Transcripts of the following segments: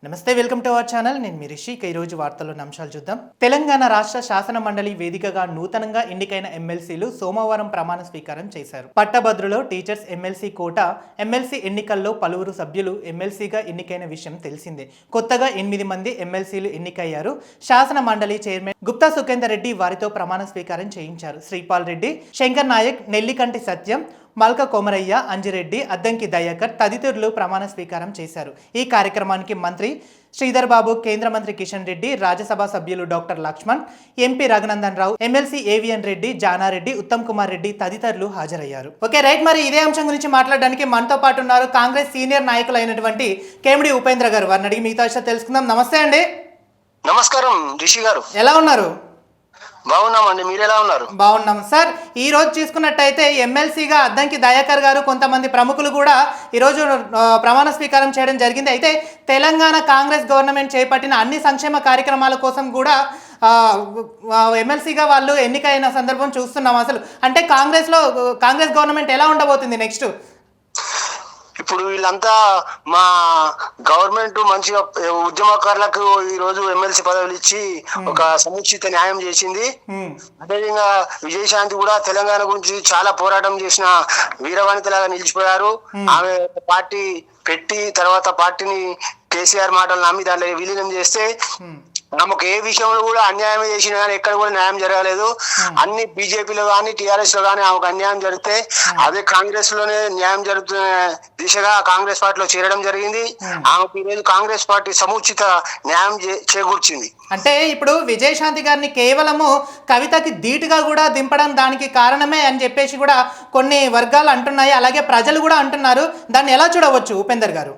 నమస్తే, welcome to our channel. నేను మీ రిషి. ఈ రోజు వార్తల్లోని అంశాలు చూద్దాం. తెలంగాణ రాష్ట్ర శాసన మండలి వేదికగా నూతనంగా ఎన్నికైన ఎమ్మెల్సీలు సోమవారం ప్రమాణ స్వీకారం చేశారు. పట్టభద్రులో టీచర్స్ ఎమ్మెల్సీ కోట ఎమ్మెల్సీ ఎన్నికల్లో పలువురు సభ్యులు ఎమ్మెల్సీగా ఎన్నికైన విషయం తెలిసిందే. కొత్తగా 8 మంది ఎమ్మెల్సీలు ఎన్నికయ్యారు. శాసన మండలి చైర్మన్ గుప్తా సుఖేందర్ రెడ్డి వారితో ప్రమాణ స్వీకారం చేయించారు. శ్రీపాల్ రెడ్డి, శంకర్ నాయక్, నెల్లికంటి సత్యం, మల్క కొమరయ్య, అంజిరెడ్డి, అద్దంకి దయాకర్ తదితరులు ప్రమాణ స్వీకారం చేశారు. ఈ కార్యక్రమానికి మంత్రి శ్రీధర్ బాబు, కేంద్ర మంత్రి కిషన్ రెడ్డి, రాజ్యసభ సభ్యులు doctor Laxman, MP Raghunandan Rao, MLC AVN Reddy, Jana Reddy, Uttam Kumar Reddy తదితరులు హాజరయ్యారు. ఓకే రైట్, మరి ఇదే అంశం గురించి మాట్లాడడానికి మనతో పాటు ఉన్నారు కాంగ్రెస్ సీనియర్ నాయకులు అయినటువంటి కేమిడి ఉపేంద్ర గారు. వారిని అడిగి మిగతా విషయాలు తెలుసుకుందాం. నమస్తే అండి. నమస్కారం రిషి గారు. ఎలా ఉన్నారు? బాగున్నామండి, మీరు ఎలా ఉన్నారు? బాగున్నాం సార్. ఈ రోజు చూసుకున్నట్టయితే ఎమ్మెల్సీగా అద్దంకి దయాకర్ గారు, కొంతమంది ప్రముఖులు కూడా ఈరోజు ప్రమాణ స్వీకారం చేయడం జరిగింది. అయితే తెలంగాణ కాంగ్రెస్ గవర్నమెంట్ చేపట్టిన అన్ని సంక్షేమ కార్యక్రమాల కోసం కూడా ఎమ్మెల్సీగా వాళ్ళు ఎన్నికైన సందర్భం చూస్తున్నాం. అసలు అంటే కాంగ్రెస్ గవర్నమెంట్ ఎలా ఉండబోతుంది నెక్స్ట్? ఇప్పుడు వీళ్ళంతా మా గవర్నమెంట్ మంచిగా ఉద్యమకారులకు ఈ రోజు ఎమ్మెల్సీ పదవులు ఇచ్చి ఒక సముచిత న్యాయం చేసింది. అదేవిధంగా విజయశాంతి కూడా తెలంగాణ గురించి చాలా పోరాటం చేసిన వీరవనితలాగా నిలిచిపోయారు. ఆమె పార్టీ పెట్టి తర్వాత పార్టీని కేసీఆర్ మాటలు నమ్మి దాంట్లో విలీనం చేస్తే ఆమెకు ఏ విషయంలో కూడా అన్యాయం చేసినా కానీ ఎక్కడ కూడా న్యాయం జరగలేదు. అన్ని బీజేపీలో కానీ టీఆర్ఎస్ లో కానీ ఆమెకు అన్యాయం జరిగితే అదే కాంగ్రెస్ లోనే న్యాయం జరుగుతున్న దిశగా కాంగ్రెస్ పార్టీలో చేరడం జరిగింది. ఆమెకు ఈరోజు కాంగ్రెస్ పార్టీ సముచిత న్యాయం చేకూర్చింది. అంటే ఇప్పుడు విజయశాంతి గారిని కేవలము కవితకి ధీటుగా కూడా దింపడం దానికి కారణమే అని చెప్పేసి కూడా కొన్ని వర్గాలు అంటున్నాయి, అలాగే ప్రజలు కూడా అంటున్నారు. దాన్ని ఎలా చూడవచ్చు ఉపేందర్ గారు?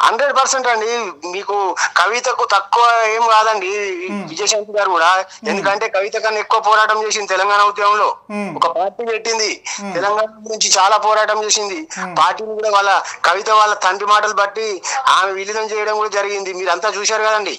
100% అండి. మీకు కవితకు తక్కువ ఏం కాదండి విజయశాంతి గారు కూడా. ఎందుకంటే కవిత కన్నా ఎక్కువ పోరాటం చేసింది తెలంగాణ ఉద్యమంలో. ఒక పార్టీ పెట్టింది, తెలంగాణ గురించి చాలా పోరాటం చేసింది. పార్టీని కూడా కవిత వాళ్ళ తండ్రి మాటలు బట్టి ఆమె విలీనం చేయడం కూడా జరిగింది. మీరంతా చూశారు కదండి.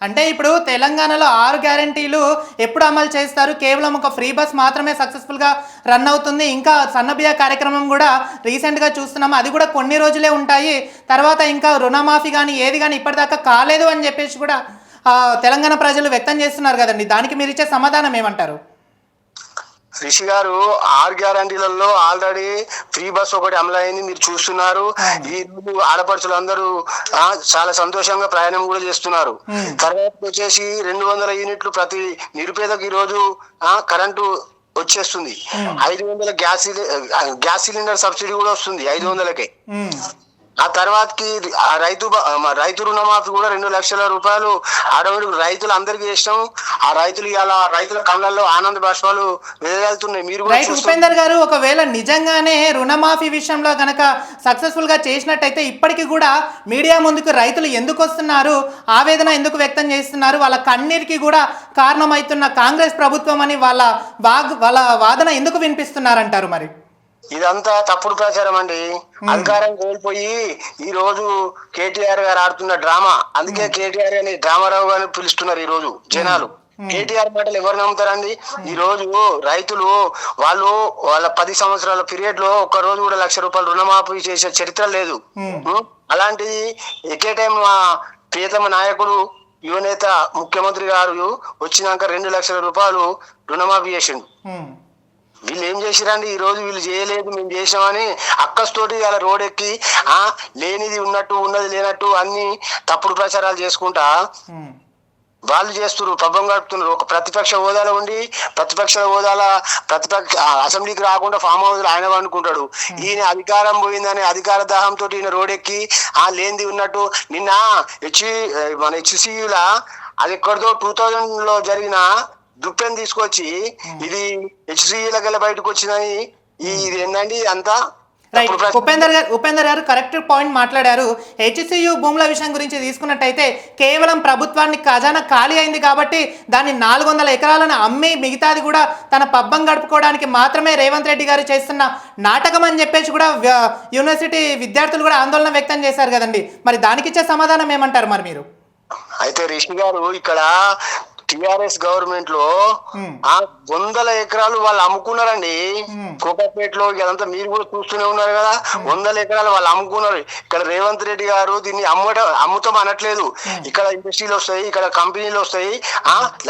అంటే ఇప్పుడు తెలంగాణలో 6 గ్యారంటీలు ఎప్పుడు అమలు చేస్తారు? కేవలం ఒక ఫ్రీ బస్ మాత్రమే సక్సెస్ఫుల్గా రన్ అవుతుంది. ఇంకా సన్నబియ్య కార్యక్రమం కూడా రీసెంట్గా చూస్తున్నాము, అది కూడా కొన్ని రోజులే ఉంటాయి. తర్వాత ఇంకా రుణమాఫీ కానీ ఏది కానీ ఇప్పటిదాకా కాలేదు అని చెప్పేసి కూడా తెలంగాణ ప్రజలు వ్యక్తం చేస్తున్నారు కదండి. దానికి మీరు ఇచ్చే సమాధానం ఏమంటారు? రిషి గారు, 6 గ్యారంటీలలో ఆల్రెడీ ఫ్రీ బస్ ఒకటి అమలైంది, మీరు చూస్తున్నారు. ఈ రోజు ఆడపడుచులు అందరూ చాలా సంతోషంగా ప్రయాణం కూడా చేస్తున్నారు. తర్వాత వచ్చేసి 200 యూనిట్లు ప్రతి నిరుపేదకు ఈ రోజు కరెంటు వచ్చేస్తుంది. 500 గ్యాస్ సిలిండర్ సబ్సిడీ కూడా వస్తుంది 500కే. ఆ తర్వాతకి రైతు రుణమాఫీ కూడా 2 లక్షల రూపాయలు ఆడవాళ్ళకి రైతులు అందరికీ ఇష్టం. ఆ రైతులు ఇలా రైతుల కళ్ళల్లో ఆనంద బాష్పాలు వెదజల్లుతున్నాయి. మీరు కూడా ఉపేందర్ గారు, ఒకవేళ నిజంగానే రుణమాఫీ విషయంలో కనుక సక్సెస్ఫుల్ గా చేసినట్టయితే ఇప్పటికీ కూడా మీడియా ముందుకు రైతులు ఎందుకు వస్తున్నారు, ఆవేదన ఎందుకు వ్యక్తం చేస్తున్నారు, వాళ్ళ కన్నీరికి కూడా కారణమవుతున్న కాంగ్రెస్ ప్రభుత్వం అని వాళ్ళ వాదన ఎందుకు వినిపిస్తున్నారంటారు? మరి ఇదంతా తప్పుడు ప్రచారం అండి. అధికారం కోల్పోయి ఈ రోజు కేటీఆర్ గారు ఆడుతున్న డ్రామా. అందుకే కేటీఆర్ అని డ్రామారావు గారిని పిలుస్తున్నారు ఈ రోజు జనాలు. కేటీఆర్ మాటలు ఎవరు నమ్ముతారండి? ఈ రోజు రైతులు వాళ్ళ 10 సంవత్సరాల పీరియడ్ లో ఒక్క రోజు కూడా 1 లక్ష రూపాయలు రుణమాఫీ చేసే చరిత్ర లేదు. అలాంటిది ఎకే టైం మా ప్రియతమ నాయకుడు యువనేత ముఖ్యమంత్రి గారు వచ్చినాక 2 లక్షల రూపాయలు రుణమాఫీ చేసిండు. వీళ్ళు ఏం చేసిరండి? ఈ రోజు వీళ్ళు చేయలేదు, మేము చేసామని అక్కస్తోటి ఇలా రోడ్ ఎక్కి లేనిది ఉన్నట్టు ఉన్నది లేనట్టు అన్ని తప్పుడు ప్రచారాలు చేసుకుంటా వాళ్ళు చేస్తున్నారు, పబ్బం గడుపుతున్నారు. ఒక ప్రతిపక్ష హోదాలో ఉండి ప్రతిపక్ష అసెంబ్లీకి రాకుండా ఫామ్ హౌస్ ఆయన అనుకుంటాడు. ఈయన అధికారం పోయిందని అధికార దాహంతో ఈయన రోడ్ ఎక్కి లేనిది ఉన్నట్టు. నిన్న మన హెచ్సియులా అది ఎక్కడిదో 2000 లో జరిగిన దుప్పెని తీసుకొచ్చి ఇది హెచ్సిఈల బయటకు వచ్చిందని ఇది ఏంటండి అంతా. ఉపేందర్ గారు కరెక్ట్ పాయింట్ మాట్లాడారు. హెచ్సియు భూముల విషయం గురించి తీసుకున్నట్టయితే కేవలం ప్రభుత్వానికి ఖజానా ఖాళీ అయింది కాబట్టి దాన్ని 400 ఎకరాలను అమ్మి మిగతాది కూడా తన పబ్బం గడుపుకోవడానికి మాత్రమే రేవంత్ రెడ్డి గారు చేస్తున్న నాటకం అని చెప్పేసి కూడా యూనివర్సిటీ విద్యార్థులు కూడా ఆందోళన వ్యక్తం చేశారు కదండి. మరి దానికి ఇచ్చే సమాధానం ఏమంటారు మరి మీరు? అయితే రిషి గారు, ఇక్కడ టిఆర్ఎస్ గవర్నమెంట్ లో వందల ఎకరాలు వాళ్ళు అమ్ముకున్నారండి. ఉమ్, కోకాపేటలో ఇదంతా మీరు కూడా చూస్తూనే ఉన్నారు కదా. వందల ఎకరాలు వాళ్ళు అమ్ముకున్నారు. ఇక్కడ రేవంత్ రెడ్డి గారు దీన్ని అమ్ముతాం అనట్లేదు. ఇక్కడ ఇండస్ట్రీలు వస్తాయి, ఇక్కడ కంపెనీలు వస్తాయి,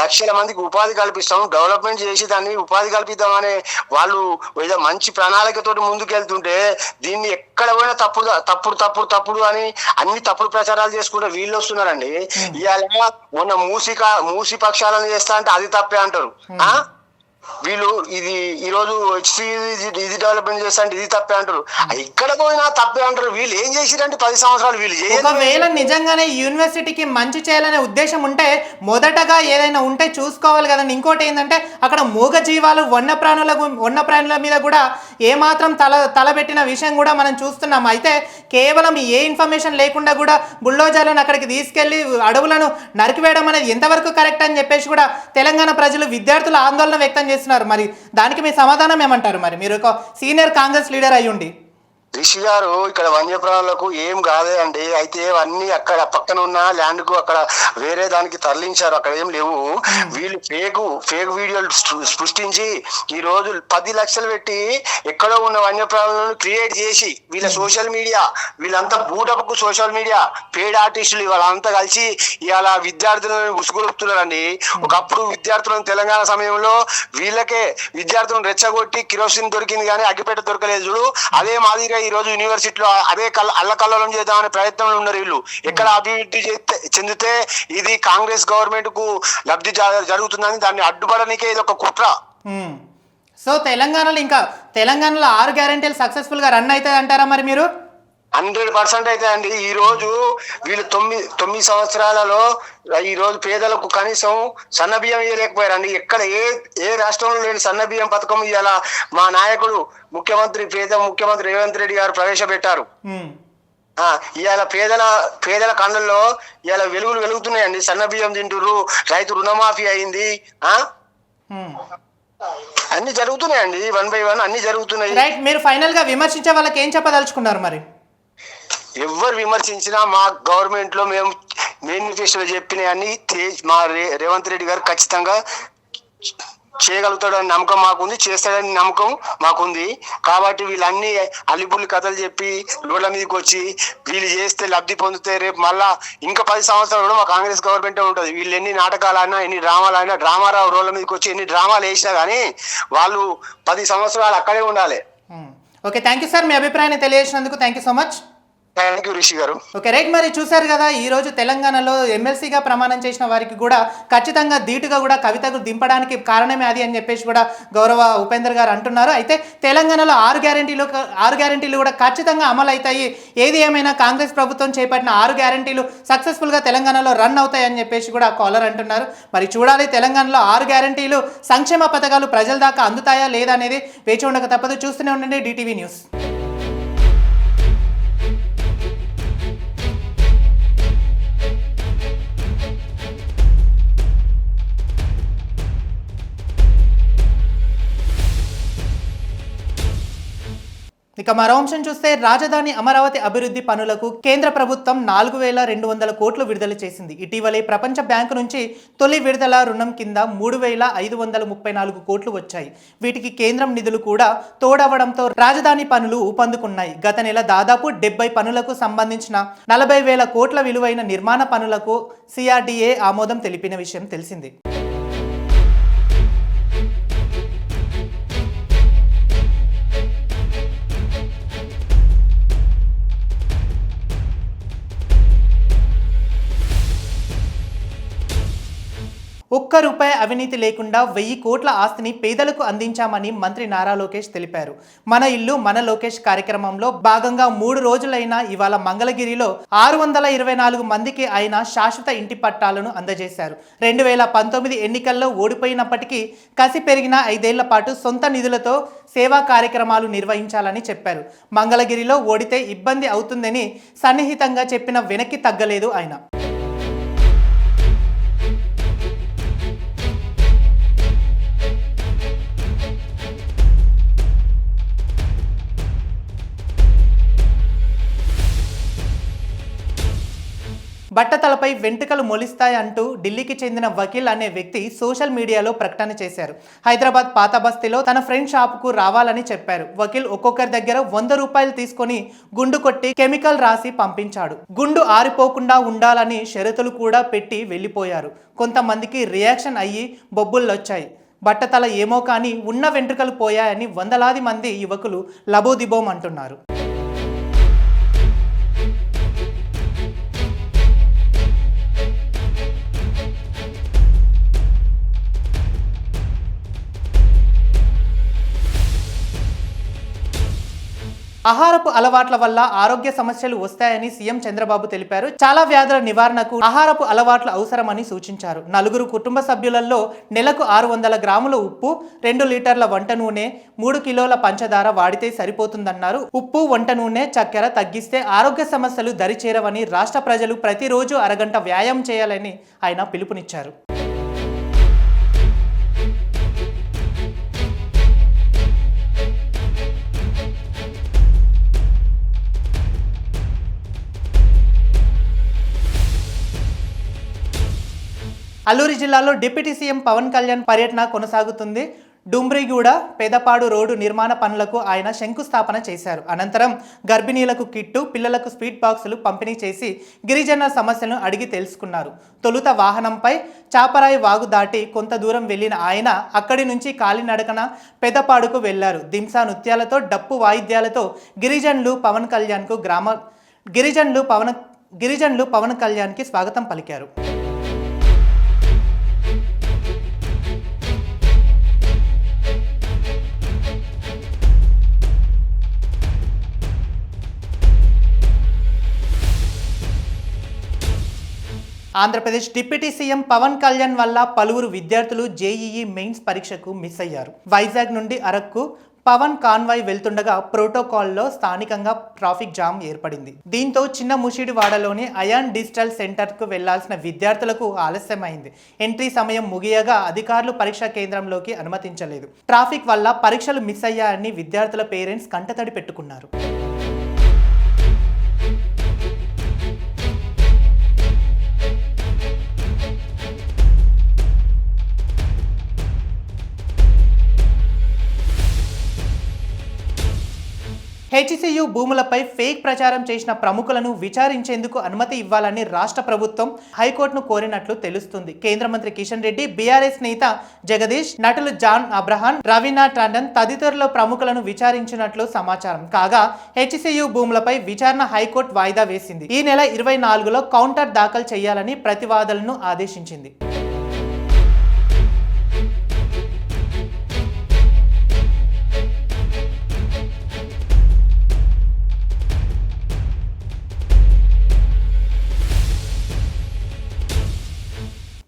లక్షల మందికి ఉపాధి కల్పిస్తాం, డెవలప్మెంట్ చేసి దాన్ని ఉపాధి కల్పిద్దామనే వాళ్ళు ఏదో మంచి ప్రణాళికతోటి ముందుకెళ్తుంటే దీన్ని ఎక్కడ పోయినా తప్పుడు తప్పుడు తప్పుడు తప్పుడు అని అన్ని తప్పుడు ప్రచారాలు చేసుకుంటే వీళ్ళు వస్తున్నారండి. ఇవాళ మొన్న మూసి పక్షాలను చేస్తా అంటే అది తప్పే అంటారు. వీళ్ళు ఇది ఈ రోజు ఇది డెవలప్మెంట్ చేస్తా అంటే ఇది తప్పే అంటారు. ఇక్కడ పోయినా తప్పే అంటారు. వీళ్ళు ఏం చేసిరంటే 10 సంవత్సరాలు వీళ్ళు ఒకవేళ నిజంగానే యూనివర్సిటీకి మంచి చేయాలనే ఉద్దేశం ఉంటే మొదటగా ఏదైనా ఉంటే చూసుకోవాలి కదండి. ఇంకోటి ఏంటంటే అక్కడ మూగ జీవాలు వన్యప్రాణుల మీద కూడా ఏమాత్రం తలబెట్టిన విషయం కూడా మనం చూస్తున్నాం. అయితే కేవలం ఏ ఇన్ఫర్మేషన్ లేకుండా కూడా బుల్డోజర్లను అక్కడికి తీసుకెళ్లి అడవులను నరికివేయడం అనేది ఎంతవరకు కరెక్ట్ అని చెప్పేసి కూడా తెలంగాణ ప్రజలు విద్యార్థులు ఆందోళన వ్యక్తం చేస్తున్నారు. మరి దానికి మీ సమాధానం ఏమంటారు? మరి మీరు ఒక సీనియర్ కాంగ్రెస్ లీడర్ అయ్యుండి. రిషి గారు, ఇక్కడ వన్యప్రాణులకు ఏం కాదే అండి. అయితే అన్ని అక్కడ పక్కన ఉన్న ల్యాండ్ కు అక్కడ వేరే దానికి తరలించారు. అక్కడ ఏం లేవు. వీళ్ళు ఫేక్ వీడియోలు సృష్టించి ఈ రోజు 10 లక్షలు పెట్టి ఎక్కడో ఉన్న వన్యప్రాణులను క్రియేట్ చేసి వీళ్ళ సోషల్ మీడియా వీళ్ళంతా బూటకు సోషల్ మీడియా పేడ్ ఆర్టిస్టులు వాళ్ళంతా కలిసి ఇవాళ విద్యార్థులను ఉసుగొలుపుతున్నారండి. ఒకప్పుడు విద్యార్థులను తెలంగాణ సమయంలో వీళ్ళకే విద్యార్థులను రెచ్చగొట్టి కిరోసిన్ దొరికింది కానీ అగ్గిపేట దొరకలేదు చూడు. అదే మాదిరిగా ఈ రోజు యూనివర్సిటీలో అదే అల్లకల్లోలం చేద్దామనే ప్రయత్నంలో ఉన్నారు వీళ్ళు. ఎక్కడ అభివృద్ధి చెందితే ఇది కాంగ్రెస్ గవర్నమెంట్ కు లబ్ధి జరుగుతుందని దాన్ని అడ్డుపడనికే ఇది ఒక కుట్ర. సో తెలంగాణలో 6 గ్యారెంటీలు సక్సెస్ఫుల్ గా రన్ అవుతాయి అంటారా మరి మీరు? 100% అయితే అండి. ఈ రోజు వీళ్ళు 9 సంవత్సరాలలో ఈ రోజు పేదలకు కనీసం సన్న బియ్యం ఇవ్వలేకపోయారండి. ఎక్కడ ఏ రాష్ట్రంలో లేని సన్న బియ్యం పథకం ఇవాళ మా నాయకుడు ముఖ్యమంత్రి రేవంత్ రెడ్డి గారు ప్రవేశపెట్టారు. ఇవాళ పేదల కళ్ళల్లో ఇవాళ వెలుగులు వెలుగుతున్నాయండి. సన్న బియ్యం తింటుర్రు, రైతు రుణమాఫీ అయింది, అన్ని జరుగుతున్నాయండి. 1 by 1 అన్ని జరుగుతున్నాయి. రైట్, మీరు ఫైనల్ గా విమర్శించే వాళ్ళకి ఏం చెప్పదలుచుకున్నారు మరి? ఎవరు విమర్శించినా మా గవర్నమెంట్ లో మేము మేనిఫెస్టోలో చెప్పినవన్నీ మా రేవంత్ రెడ్డి గారు ఖచ్చితంగా చేయగలుగుతాడని నమ్మకం మాకుంది, చేస్తాడని నమ్మకం మాకుంది. కాబట్టి వీళ్ళన్ని అల్లిబుల్లి కథలు చెప్పి రోడ్ల మీదకి వచ్చి వీళ్ళు చేస్తే లబ్ధి పొందితే రేపు మళ్ళా ఇంకా 10 సంవత్సరాలు కూడా మా కాంగ్రెస్ గవర్నమెంటే ఉంటుంది. వీళ్ళు ఎన్ని నాటకాలైనా ఎన్ని డ్రామాలైనా డ్రామారావు రోడ్ల మీదకి వచ్చి ఎన్ని డ్రామాలు వేసినా కానీ వాళ్ళు 10 సంవత్సరాలు అక్కడే ఉండాలి. ఓకే, థ్యాంక్ యూ సార్, మీ అభిప్రాయాన్ని తెలియజేసినందుకు thank you so much. Thank you Rishi గారు. ఓకే రైట్, మరి చూశారు కదా ఈరోజు తెలంగాణలో ఎమ్మెల్సీగా ప్రమాణం చేసిన వారికి కూడా ఖచ్చితంగా ధీటుగా కూడా కవితకు దింపడానికి కారణమే అది అని చెప్పేసి కూడా గౌరవ ఉపేందర్ గారు అంటున్నారు. అయితే తెలంగాణలో 6 గ్యారెంటీలు కూడా ఖచ్చితంగా అమలు అవుతాయి. ఏది ఏమైనా కాంగ్రెస్ ప్రభుత్వం చేపట్టిన 6 గ్యారెంటీలు సక్సెస్ఫుల్గా తెలంగాణలో రన్ అవుతాయి అని చెప్పేసి కూడా కాలర్ అంటున్నారు. మరి చూడాలి తెలంగాణలో 6 గ్యారెంటీలు సంక్షేమ పథకాలు ప్రజల దాకా అందుతాయా లేదా అనేది వేచి ఉండక తప్పదు. చూస్తూనే ఉండండి డిటీవీ న్యూస్. ఇక మరో అంశం చూస్తే రాజధాని అమరావతి అభివృద్ధి పనులకు కేంద్ర ప్రభుత్వం 4,200 కోట్లు విడుదల చేసింది. ఇటీవలే ప్రపంచ బ్యాంకు నుంచి తొలి విడుదల రుణం కింద 3,534 కోట్లు వచ్చాయి. వీటికి కేంద్రం నిధులు కూడా తోడవడంతో రాజధాని పనులు ఊపందుకున్నాయి. గత నెల దాదాపు 70 పనులకు సంబంధించిన 40,000 కోట్ల విలువైన నిర్మాణ పనులకు CRDA ఆమోదం తెలిపిన విషయం తెలిసిందే. ₹1 అవినీతి లేకుండా 1000 కోట్ల ఆస్తిని పేదలకు అందించామని మంత్రి నారా లోకేష్ తెలిపారు. మన ఇల్లు మన లోకేష్ కార్యక్రమంలో భాగంగా 3 రోజులైన ఇవాళ మంగళగిరిలో 624 మందికి ఆయన శాశ్వత ఇంటి పట్టాలను అందజేశారు. 2019 ఎన్నికల్లో ఓడిపోయినప్పటికీ కసి పెరిగిన 5 ఏళ్ల పాటు సొంత నిధులతో సేవా కార్యక్రమాలు నిర్వహించాలని చెప్పారు. మంగళగిరిలో ఓడితే ఇబ్బంది అవుతుందని సన్నిహితంగా చెప్పిన వెనక్కి తగ్గలేదు ఆయన. బట్టతలపై వెంట్రుకలు మొలిస్తాయంటూ ఢిల్లీకి చెందిన వకీల్ అనే వ్యక్తి సోషల్ మీడియాలో ప్రకటన చేశారు. హైదరాబాద్ పాత బస్తీలో తన ఫ్రెండ్ షాపుకు రావాలని చెప్పారు. వకీల్ ఒక్కొక్కరి దగ్గర 100 రూపాయలు తీసుకొని గుండు కొట్టి కెమికల్ రాసి పంపించాడు. గుండు ఆరిపోకుండా ఉండాలని షరతులు కూడా పెట్టి వెళ్ళిపోయారు. కొంతమందికి రియాక్షన్ అయ్యి బొబ్బుల్లొచ్చాయి. బట్టతల ఏమో కానీ ఉన్న వెంట్రుకలు పోయాయని వందలాది మంది యువకులు లబోదిబోం అంటున్నారు. ఆహారపు అలవాట్ల వల్ల ఆరోగ్య సమస్యలు వస్తాయని సీఎం చంద్రబాబు తెలిపారు. చాలా వ్యాధుల నివారణకు ఆహారపు అలవాట్లు అవసరమని సూచించారు. 4 కుటుంబ సభ్యులలో నెలకు 600 గ్రాముల ఉప్పు, 2 లీటర్ల వంట నూనె, 3 కిలోల పంచదార వాడితే సరిపోతుందన్నారు. ఉప్పు, వంట నూనె, చక్కెర తగ్గిస్తే ఆరోగ్య సమస్యలు దరిచేరవని, రాష్ట్ర ప్రజలు ప్రతిరోజు అరగంట వ్యాయామం చేయాలని ఆయన పిలుపునిచ్చారు. అల్లూరి జిల్లాలో డిప్యూటీ సీఎం పవన్ కళ్యాణ్ పర్యటన కొనసాగుతుంది. డుంబ్రిగూడ పెదపాడు రోడ్డు నిర్మాణ పనులకు ఆయన శంకుస్థాపన చేశారు. అనంతరం గర్భిణీలకు కిట్టు, పిల్లలకు స్వీట్ బాక్సులు పంపిణీ చేసి గిరిజన సమస్యలను అడిగి తెలుసుకున్నారు. తొలుత వాహనంపై చాపరాయి వాగు దాటి కొంత దూరం వెళ్లిన ఆయన అక్కడి నుంచి కాలినడకన పెదపాడుకు వెళ్లారు. దింసా నృత్యాలతో, డప్పు వాయిద్యాలతో గిరిజనులు పవన్ కళ్యాణ్కి స్వాగతం పలికారు. ఆంధ్రప్రదేశ్ డిప్యూటీ సీఎం పవన్ కళ్యాణ్ వల్ల పలువురు విద్యార్థులు జేఈఈ మెయిన్స్ పరీక్షకు మిస్ అయ్యారు. వైజాగ్ నుండి అరక్కు పవన్ కాన్వాయ్ వెళ్తుండగా ప్రోటోకాల్లో స్థానికంగా ట్రాఫిక్ జామ్ ఏర్పడింది. దీంతో చిన్న ముషిడివాడలోని అయాన్ డిజిటల్ సెంటర్కు వెళ్లాల్సిన విద్యార్థులకు ఆలస్యమైంది. ఎంట్రీ సమయం ముగియగా అధికారులు పరీక్షా కేంద్రంలోకి అనుమతించలేదు. ట్రాఫిక్ వల్ల పరీక్షలు మిస్ అయ్యాయని విద్యార్థుల పేరెంట్స్ కంటతడి పెట్టుకున్నారు. హెచ్సియు భూములపై ఫేక్ ప్రచారం చేసిన ప్రముఖులను విచారించేందుకు అనుమతి ఇవ్వాలని రాష్ట్ర ప్రభుత్వం హైకోర్టును కోరినట్లు తెలుస్తుంది. కేంద్ర మంత్రి కిషన్ రెడ్డి, బీఆర్ఎస్ నేత జగదీష్, నటులు జాన్ అబ్రహాం, రవీనా టండన్ తదితరుల ప్రముఖులను విచారించినట్లు సమాచారం. కాగా హెచ్సియు భూములపై విచారణ హైకోర్టు వాయిదా వేసింది. ఈ నెల 24లో కౌంటర్ దాఖలు చేయాలని ప్రతివాదులను ఆదేశించింది.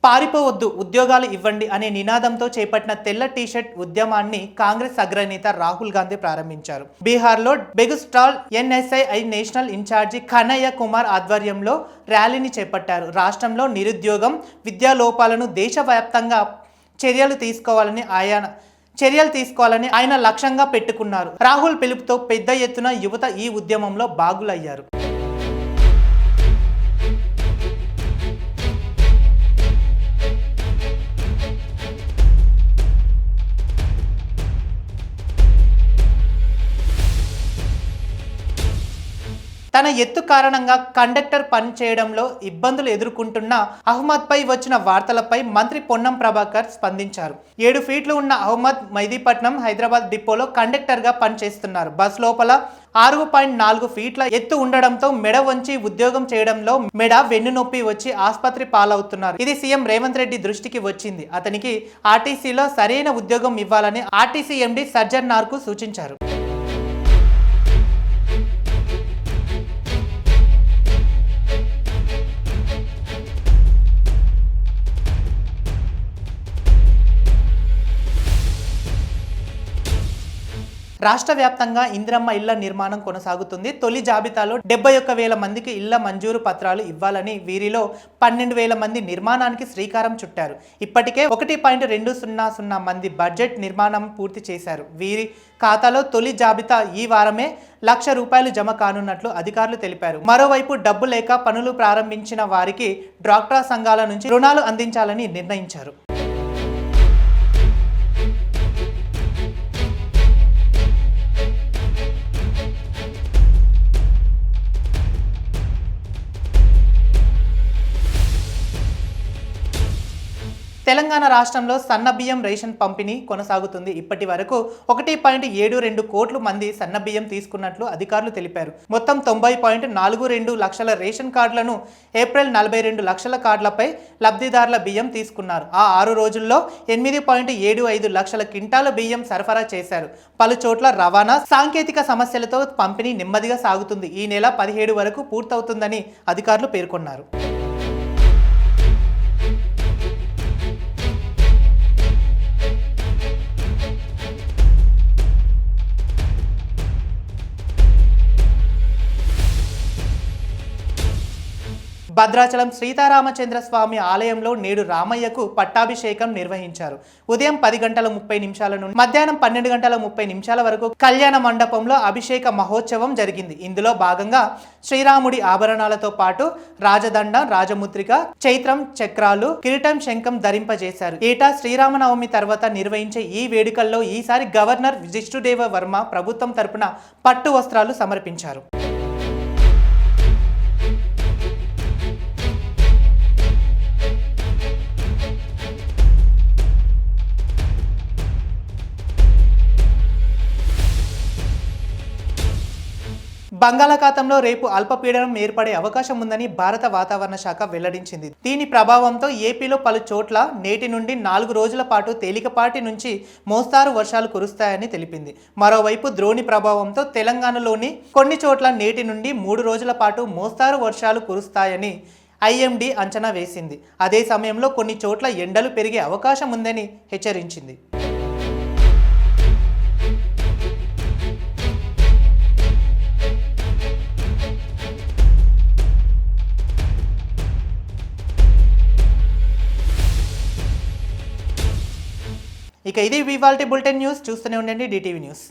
పారిపోవద్దు, ఉద్యోగాలు ఇవ్వండి అనే నినాదంతో చేపట్టిన తెల్ల టీషర్ట్ ఉద్యమాన్ని కాంగ్రెస్ అగ్రనేత రాహుల్ గాంధీ ప్రారంభించారు. బీహార్లో బెగుస్టాల్ NSUI national incharge Kanhaiya Kumar ఆధ్వర్యంలో ర్యాలీని చేపట్టారు. రాష్ట్రంలో నిరుద్యోగం, విద్యా లోపాలను దేశవ్యాప్తంగా చర్యలు తీసుకోవాలని ఆయన లక్ష్యంగా పెట్టుకున్నారు. రాహుల్ పిలుపుతో పెద్ద ఎత్తున యువత ఈ ఉద్యమంలో భాగులయ్యారు. తన ఎత్తు కారణంగా కండక్టర్ పని చేయడంలో ఇబ్బందులు ఎదుర్కొంటున్న అహ్మద్పై వచ్చిన వార్తలపై మంత్రి పొన్నం ప్రభాకర్ స్పందించారు. 7 ఫీట్లు ఉన్న అహ్మద్ మైదీపట్నం హైదరాబాద్ డిపోలో కండక్టర్గా పనిచేస్తున్నారు. బస్ లోపల 6.4 ఫీట్ల ఎత్తు ఉండడంతో మెడ వంచి ఉద్యోగం చేయడంలో మెడ వెన్నునొప్పి వచ్చి ఆసుపత్రి పాలవుతున్నారు. ఇది సీఎం రేవంత్ రెడ్డి దృష్టికి వచ్చింది. అతనికి ఆర్టీసీలో సరైన ఉద్యోగం ఇవ్వాలని ఆర్టీసీ ఎండీ సజ్జనార్కు సూచించారు. రాష్ట్ర వ్యాప్తంగా ఇందిరమ్మ ఇళ్ల నిర్మాణం కొనసాగుతుంది. తొలి జాబితాలో 71,000 మందికి ఇళ్ల మంజూరు పత్రాలు ఇవ్వాలని, వీరిలో 12,000 మంది నిర్మాణానికి శ్రీకారం చుట్టారు. ఇప్పటికే 1.200 మంది బడ్జెట్ నిర్మాణం పూర్తి చేశారు. వీరి ఖాతాలో తొలి జాబితా ఈ వారమే ₹1,00,000 జమ కానున్నట్లు అధికారులు తెలిపారు. మరోవైపు డబ్బు లేక పనులు ప్రారంభించిన వారికి డ్వాక్రా సంఘాల నుంచి రుణాలు అందించాలని నిర్ణయించారు. తెలంగాణ రాష్ట్రంలో సన్నబియ్యం రేషన్ పంపిణీ కొనసాగుతుంది. ఇప్పటి వరకు 1.72 కోట్ల మంది సన్నబియ్యం తీసుకున్నట్లు అధికారులు తెలిపారు. మొత్తం 90.42 లక్షల రేషన్ కార్డులను, ఏప్రిల్ 42 లక్షల కార్డులపై లబ్ధిదారుల బియ్యం తీసుకున్నారు. ఆ 6 రోజుల్లో 8.75 లక్షల క్వింటాల బియ్యం సరఫరా చేశారు. పలు చోట్ల రవాణా, సాంకేతిక సమస్యలతో పంపిణీ నెమ్మదిగా సాగుతుంది. ఈ నెల 17 వరకు పూర్తవుతుందని అధికారులు పేర్కొన్నారు. భద్రాచలం సీతారామచంద్ర స్వామి ఆలయంలో నేడు రామయ్యకు పట్టాభిషేకం నిర్వహించారు. ఉదయం 10:30 నుండి మధ్యాహ్నం 12:30 వరకు కళ్యాణ మండపంలో అభిషేక మహోత్సవం జరిగింది. ఇందులో భాగంగా శ్రీరాముడి ఆభరణాలతో పాటు రాజదండ, రాజముద్రిక, చైత్రం, చక్రాలు, కిరీటం, శంఖం ధరింపజేశారు. ఏటా శ్రీరామనవమి తర్వాత నిర్వహించే ఈ వేడుకల్లో ఈసారి గవర్నర్ జిష్ణుదేవ వర్మ ప్రభుత్వం తరపున పట్టు వస్త్రాలు సమర్పించారు. బంగాళాఖాతంలో రేపు అల్పపీడనం ఏర్పడే అవకాశం ఉందని భారత వాతావరణ శాఖ వెల్లడించింది. దీని ప్రభావంతో ఏపీలో పలు చోట్ల నేటి నుండి 4 రోజుల పాటు తేలికపాటి నుంచి మోస్తారు వర్షాలు కురుస్తాయని తెలిపింది. మరోవైపు ద్రోణి ప్రభావంతో తెలంగాణలోని కొన్ని చోట్ల నేటి నుండి 3 రోజుల పాటు మోస్తారు వర్షాలు కురుస్తాయని IMD అంచనా వేసింది. అదే సమయంలో కొన్ని చోట్ల ఎండలు పెరిగే అవకాశం ఉందని హెచ్చరించింది. ఇక ఇది ఇవాల్టి బులెటిన్ న్యూస్. చూస్తూనే ఉండండి DTV న్యూస్.